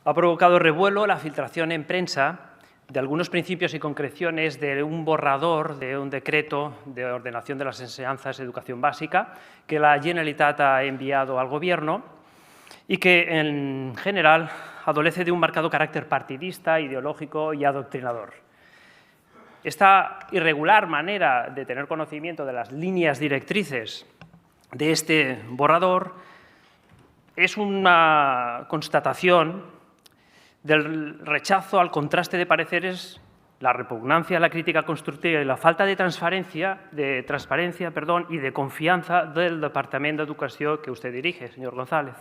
Ha provocado revuelo la filtración en prensa de algunos principios y concreciones de un borrador de un decreto de ordenación de las enseñanzas de educación básica que la Generalitat ha enviado al Gobierno y que, en general, adolece de un marcado carácter partidista, ideológico y adoctrinador. Esta irregular manera de tener conocimiento de las líneas directrices de este borrador es una constatación del rechazo al contraste de pareceres, la repugnancia a la crítica constructiva y la falta de transparencia y de confianza del Departamento de Educación que usted dirige, señor González.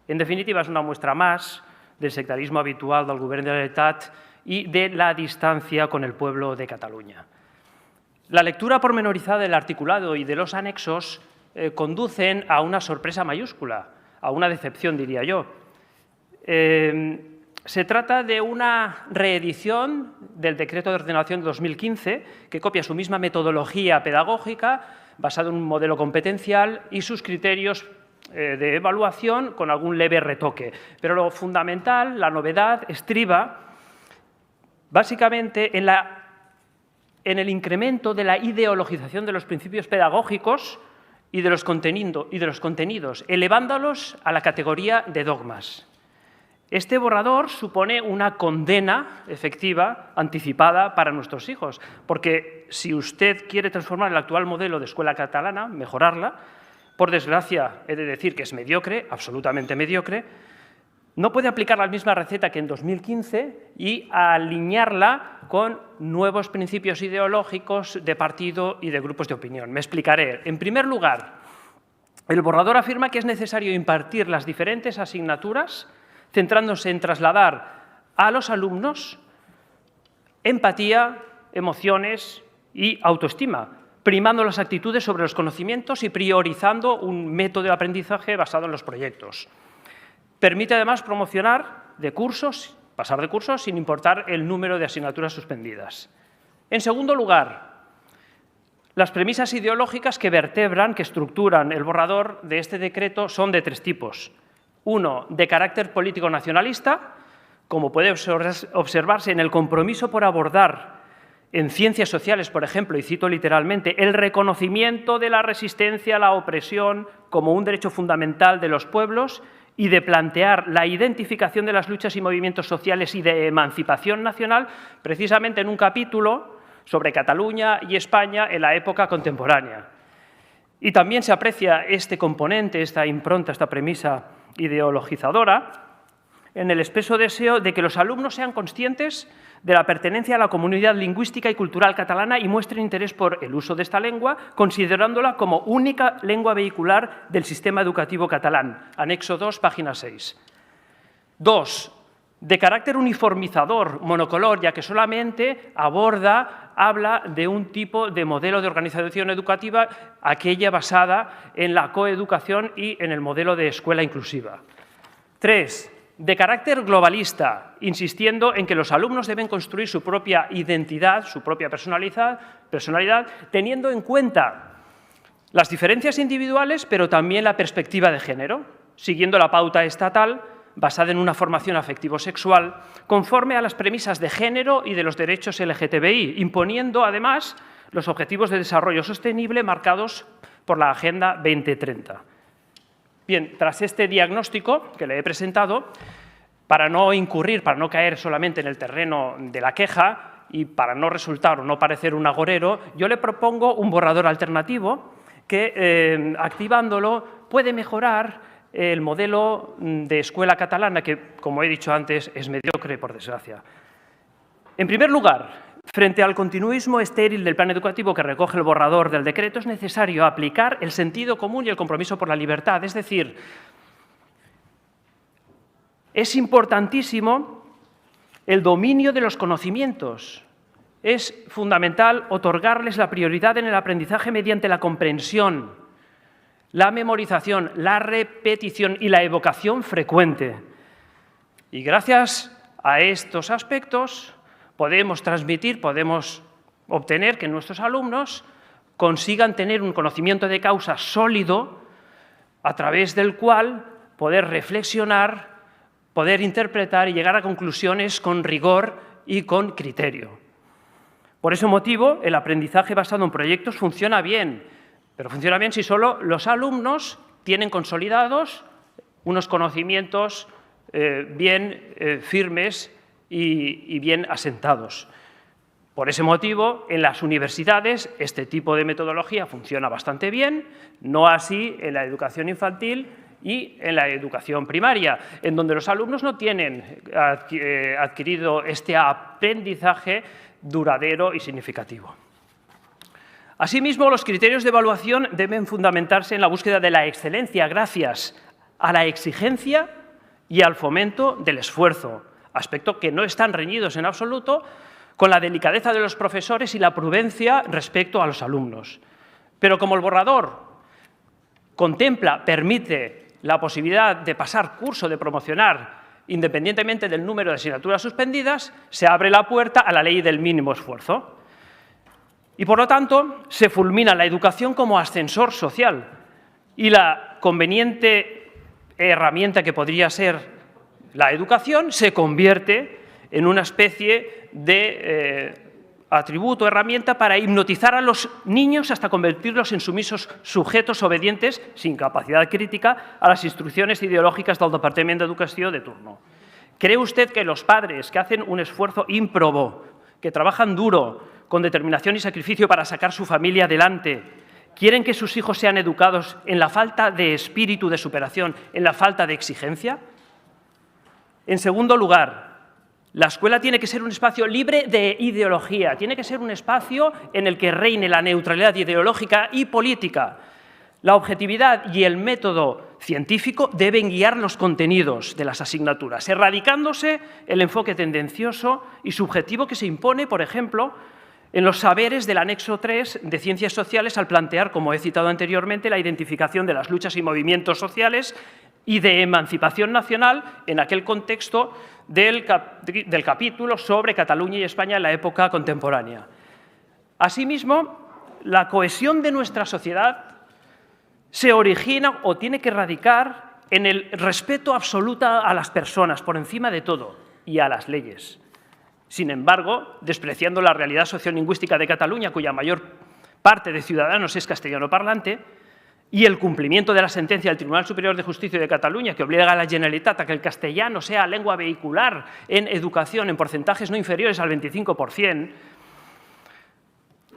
En definitiva, es una muestra más del sectarismo habitual del Govern de la Generalitat y de la distancia con el pueblo de Cataluña. La lectura pormenorizada del articulado y de los anexos conducen a una sorpresa mayúscula, a una decepción, diría yo. Se trata de una reedición del Decreto de Ordenación de 2015 que copia su misma metodología pedagógica basada en un modelo competencial y sus criterios de evaluación con algún leve retoque. Pero lo fundamental, la novedad, estriba básicamente en el incremento de la ideologización de los principios pedagógicos y de los contenidos, elevándolos a la categoría de dogmas. Este borrador supone una condena efectiva, anticipada para nuestros hijos, porque si usted quiere transformar el actual modelo de escuela catalana, mejorarla, por desgracia, he de decir que es mediocre, absolutamente mediocre, no puede aplicar la misma receta que en 2015 y alinearla con nuevos principios ideológicos de partido y de grupos de opinión. Me explicaré. En primer lugar, el borrador afirma que es necesario impartir las diferentes asignaturas centrándose en trasladar a los alumnos empatía, emociones y autoestima, primando las actitudes sobre los conocimientos y priorizando un método de aprendizaje basado en los proyectos. Permite además pasar de cursos sin importar el número de asignaturas suspendidas. En segundo lugar, las premisas ideológicas que vertebran, que estructuran el borrador de este decreto son de tres tipos. Uno, de carácter político nacionalista, como puede observarse en el compromiso por abordar en ciencias sociales, por ejemplo, y cito literalmente, el reconocimiento de la resistencia a la opresión como un derecho fundamental de los pueblos y de plantear la identificación de las luchas y movimientos sociales y de emancipación nacional, precisamente en un capítulo sobre Cataluña y España en la época contemporánea. Y también se aprecia este componente, esta impronta, esta premisa ideologizadora, en el expreso deseo de que los alumnos sean conscientes de la pertenencia a la comunidad lingüística y cultural catalana y muestren interés por el uso de esta lengua, considerándola como única lengua vehicular del sistema educativo catalán. Anexo 2, página 6. 2. De carácter uniformizador, monocolor, ya que solamente habla de un tipo de modelo de organización educativa, aquella basada en la coeducación y en el modelo de escuela inclusiva. 3. De carácter globalista, insistiendo en que los alumnos deben construir su propia identidad, su propia personalidad, teniendo en cuenta las diferencias individuales, pero también la perspectiva de género, siguiendo la pauta estatal basada en una formación afectivo-sexual, conforme a las premisas de género y de los derechos LGTBI, imponiendo, además, los objetivos de desarrollo sostenible marcados por la Agenda 2030. Bien, tras este diagnóstico que le he presentado, para no caer solamente en el terreno de la queja y para no resultar o no parecer un agorero, yo le propongo un borrador alternativo que, activándolo, puede mejorar el modelo de escuela catalana que, como he dicho antes, es mediocre, por desgracia. En primer lugar, frente al continuismo estéril del plan educativo que recoge el borrador del decreto, es necesario aplicar el sentido común y el compromiso por la libertad. Es decir, es importantísimo el dominio de los conocimientos. Es fundamental otorgarles la prioridad en el aprendizaje mediante la comprensión, la memorización, la repetición y la evocación frecuente. Y gracias a estos aspectos podemos obtener que nuestros alumnos consigan tener un conocimiento de causa sólido a través del cual poder reflexionar poder interpretar y llegar a conclusiones con rigor y con criterio. Por ese motivo, el aprendizaje basado en proyectos funciona bien, pero funciona bien si solo los alumnos tienen consolidados unos conocimientos bien firmes y bien asentados. Por ese motivo, en las universidades este tipo de metodología funciona bastante bien, no así en la educación infantil y en la educación primaria, en donde los alumnos no tienen adquirido este aprendizaje duradero y significativo. Asimismo, los criterios de evaluación deben fundamentarse en la búsqueda de la excelencia gracias a la exigencia y al fomento del esfuerzo, aspectos que no están reñidos en absoluto con la delicadeza de los profesores y la prudencia respecto a los alumnos. Pero como el borrador permite la posibilidad de pasar curso, de promocionar, independientemente del número de asignaturas suspendidas, se abre la puerta a la ley del mínimo esfuerzo. Y, por lo tanto, se fulmina la educación como ascensor social y la conveniente herramienta que podría ser la educación se convierte en una especie de atributo, herramienta para hipnotizar a los niños hasta convertirlos en sumisos sujetos obedientes, sin capacidad crítica, a las instrucciones ideológicas del Departamento de Educación de turno. ¿Cree usted que los padres que hacen un esfuerzo ímprobo, que trabajan duro, con determinación y sacrificio para sacar su familia adelante, quieren que sus hijos sean educados en la falta de espíritu de superación, en la falta de exigencia? En segundo lugar, la escuela tiene que ser un espacio libre de ideología, tiene que ser un espacio en el que reine la neutralidad ideológica y política. La objetividad y el método científico deben guiar los contenidos de las asignaturas, erradicándose el enfoque tendencioso y subjetivo que se impone, por ejemplo, en los saberes del anexo 3 de Ciencias Sociales al plantear, como he citado anteriormente, la identificación de las luchas y movimientos sociales y de emancipación nacional en aquel contexto del capítulo sobre Cataluña y España en la época contemporánea. Asimismo, la cohesión de nuestra sociedad se origina o tiene que radicar en el respeto absoluto a las personas, por encima de todo, y a las leyes. Sin embargo, despreciando la realidad sociolingüística de Cataluña, cuya mayor parte de ciudadanos es castellano parlante, y el cumplimiento de la sentencia del Tribunal Superior de Justicia de Cataluña, que obliga a la Generalitat a que el castellano sea lengua vehicular en educación en porcentajes no inferiores al 25%,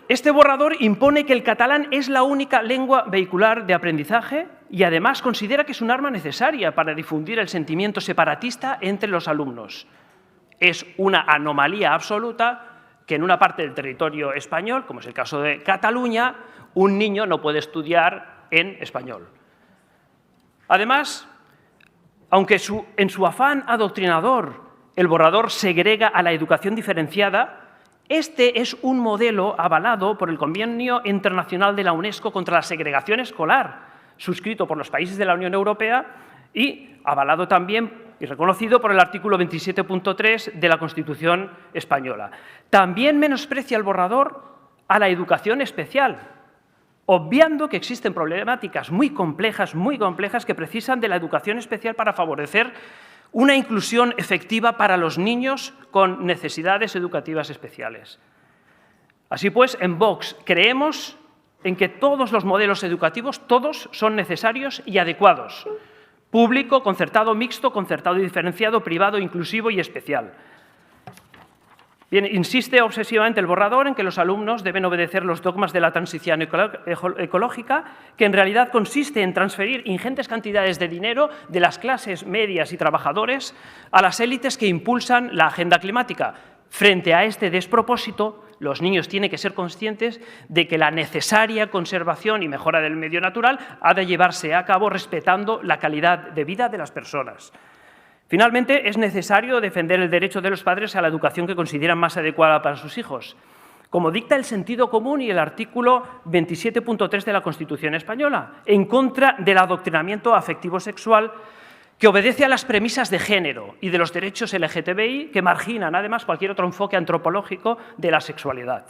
este borrador impone que el catalán es la única lengua vehicular de aprendizaje y además considera que es un arma necesaria para difundir el sentimiento separatista entre los alumnos. Es una anomalía absoluta que en una parte del territorio español, como es el caso de Cataluña, un niño no puede estudiar en español. Además, aunque en su afán adoctrinador el borrador segrega a la educación diferenciada, este es un modelo avalado por el Convenio Internacional de la UNESCO contra la Segregación Escolar, suscrito por los países de la Unión Europea y avalado también y reconocido por el artículo 27.3 de la Constitución española. También menosprecia el borrador a la educación especial, obviando que existen problemáticas muy complejas que precisan de la educación especial para favorecer una inclusión efectiva para los niños con necesidades educativas especiales. Así pues, en Vox creemos en que todos los modelos educativos, todos son necesarios y adecuados. Público, concertado, mixto, concertado y diferenciado, privado, inclusivo y especial. Bien, insiste obsesivamente el borrador en que los alumnos deben obedecer los dogmas de la transición ecológica, que en realidad consiste en transferir ingentes cantidades de dinero de las clases medias y trabajadores a las élites que impulsan la agenda climática. Frente a este despropósito, los niños tienen que ser conscientes de que la necesaria conservación y mejora del medio natural ha de llevarse a cabo respetando la calidad de vida de las personas. Finalmente, es necesario defender el derecho de los padres a la educación que consideran más adecuada para sus hijos, como dicta el sentido común y el artículo 27.3 de la Constitución española, en contra del adoctrinamiento afectivo-sexual que obedece a las premisas de género y de los derechos LGTBI que marginan, además, cualquier otro enfoque antropológico de la sexualidad.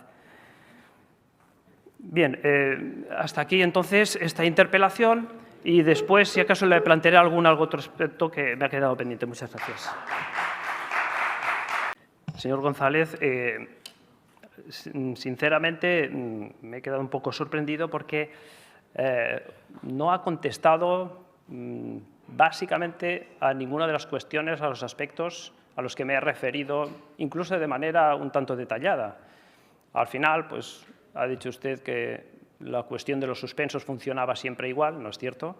Bien, hasta aquí, entonces, esta interpelación y después, si acaso, le plantearé algún otro aspecto que me ha quedado pendiente. Muchas gracias. Señor González, sinceramente me he quedado un poco sorprendido porque no ha contestado básicamente a ninguna de las cuestiones, a los aspectos a los que me he referido, incluso de manera un tanto detallada. Al final, pues, ha dicho usted que la cuestión de los suspensos funcionaba siempre igual, ¿no es cierto?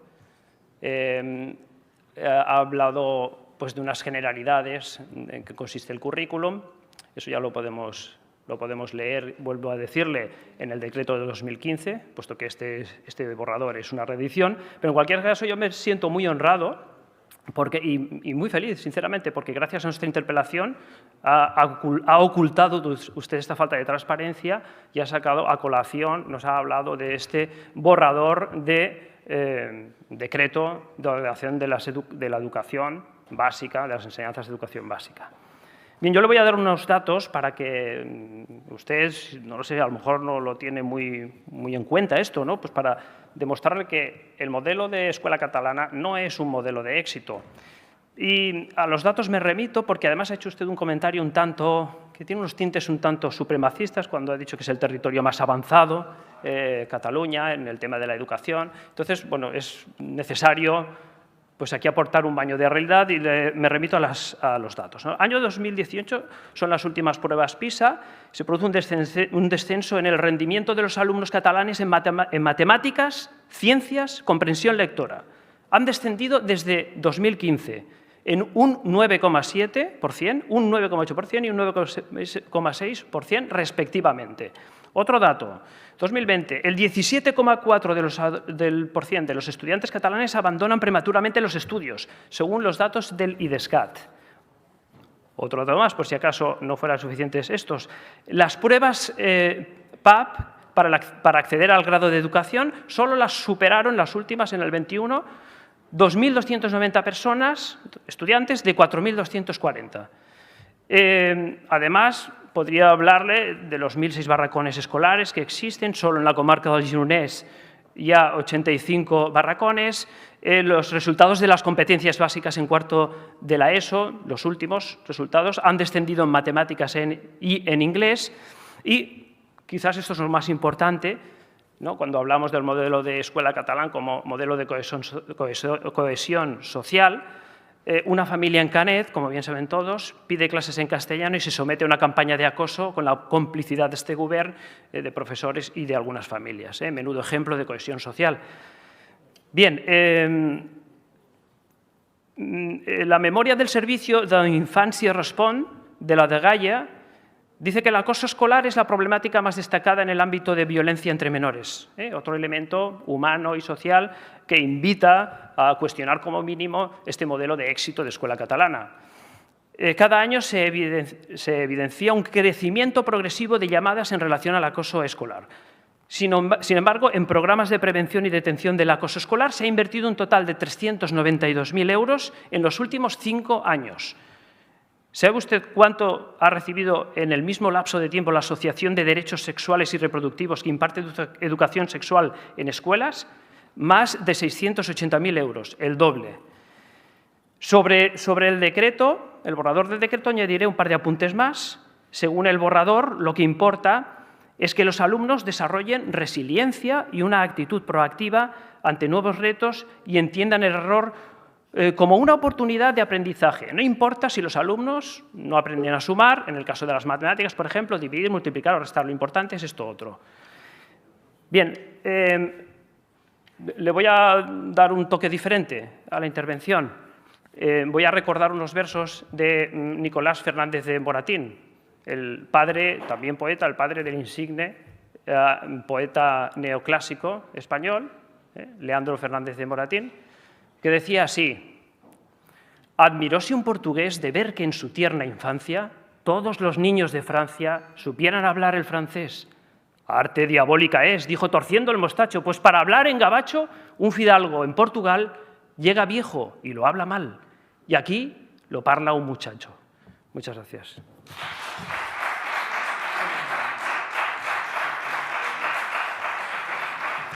Ha hablado, pues, de unas generalidades en que consiste el currículum. Eso ya lo podemos leer, vuelvo a decirle, en el decreto de 2015, puesto que este borrador es una reedición. Pero en cualquier caso yo me siento muy honrado y muy feliz, sinceramente, porque gracias a nuestra interpelación ha ocultado usted esta falta de transparencia y ha sacado a colación, nos ha hablado de este borrador de decreto de ordenación de la educación básica, de las enseñanzas de educación básica. Bien, yo le voy a dar unos datos para que usted, no lo sé, a lo mejor no lo tiene muy en cuenta esto, ¿no? Pues para demostrarle que el modelo de escuela catalana no es un modelo de éxito. Y a los datos me remito porque además ha hecho usted un comentario un tanto, que tiene unos tintes un tanto supremacistas cuando ha dicho que es el territorio más avanzado, Cataluña, en el tema de la educación. Entonces, bueno, es necesario pues aquí aportar un baño de realidad y me remito a los datos, ¿no? Año 2018 son las últimas pruebas PISA, se produce un descenso en el rendimiento de los alumnos catalanes en matemáticas, ciencias, comprensión lectora. Han descendido desde 2015 en un 9,7%, un 9,8% y un 9,6% respectivamente. Otro dato, 2020, el 17,4% de los estudiantes catalanes abandonan prematuramente los estudios, según los datos del IDESCAT. Otro dato más, por si acaso no fueran suficientes estos. Las pruebas PAP para acceder al grado de educación solo las superaron las últimas en el 21, 2.290 personas, estudiantes, de 4.240. Además, podría hablarle de los 1.006 barracones escolares que existen, solo en la comarca del Gironès ya 85 barracones, los resultados de las competencias básicas en cuarto de la ESO, los últimos resultados, han descendido en matemáticas y en inglés y quizás esto es lo más importante, ¿no? Cuando hablamos del modelo de escuela catalán como modelo de cohesión social. Una familia en Canet, como bien saben todos, pide clases en castellano y se somete a una campaña de acoso con la complicidad de este gobierno, de profesores y de algunas familias. Menudo ejemplo de cohesión social. Bien, la memoria del Servicio de Infància Respon, de la Dgaia, dice que el acoso escolar es la problemática más destacada en el ámbito de violencia entre menores. Otro elemento humano y social que invita a cuestionar como mínimo este modelo de éxito de escuela catalana. Cada año se evidencia un crecimiento progresivo de llamadas en relación al acoso escolar. Sin embargo, en programas de prevención y detención del acoso escolar se ha invertido un total de 392.000 euros en los últimos 5 años. ¿Sabe usted cuánto ha recibido en el mismo lapso de tiempo la Asociación de Derechos Sexuales y Reproductivos que imparte educación sexual en escuelas? Más de 680.000 euros, el doble. Sobre el decreto, el borrador del decreto, añadiré un par de apuntes más. Según el borrador, lo que importa es que los alumnos desarrollen resiliencia y una actitud proactiva ante nuevos retos y entiendan el error como una oportunidad de aprendizaje. No importa si los alumnos no aprenden a sumar, en el caso de las matemáticas, por ejemplo, dividir, multiplicar o restar, lo importante es esto otro. Bien, le voy a dar un toque diferente a la intervención. Voy a recordar unos versos de Nicolás Fernández de Moratín, el padre, también poeta, el padre del insigne poeta neoclásico español, Leandro Fernández de Moratín, que decía así: admiróse un portugués de ver que en su tierna infancia todos los niños de Francia supieran hablar el francés. Arte diabólica es, dijo torciendo el mostacho, pues para hablar en gabacho un fidalgo en Portugal llega viejo y lo habla mal, y aquí lo parla un muchacho. Muchas gracias.